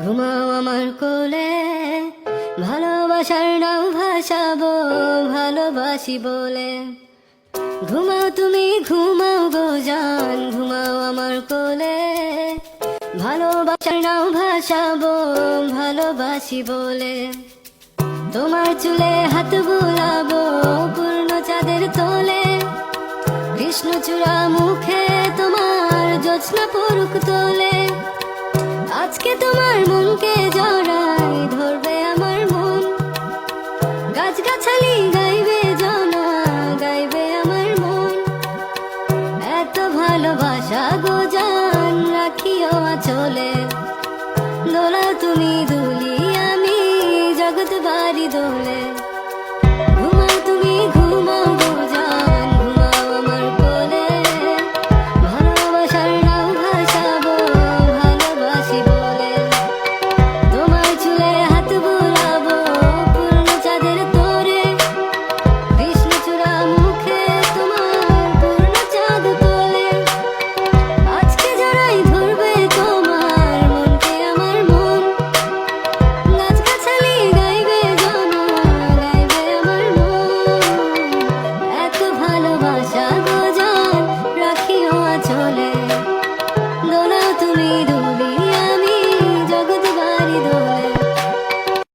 ঘুমাও আমার কোলে, ভালোবাসার নাও ভাসাবো ভালোবাসি বলে। ঘুমাও তুমি ঘুমাও গো জান, ঘুমাও আমার কোলে, ভালোবাসার নাও ভাসাবো ভালোবাসি বলে। তোমার চুলে হাত বুলাবো পূর্ণ চাঁদের তোলে, কৃষ্ণচূড়া মুখে তোমার জ্যোৎস্না পড়ুক তোলে। আজকে তোমার মনকে জড়াই ধরবে আমার মন, গাছগাছালি গাইবে জনা গাইবে আমার মন। এত ভালোবাসা গো জান রাখিও আঁচলে, দোলা তুমি দুলি আমি জগৎ বাড়ি দোলে।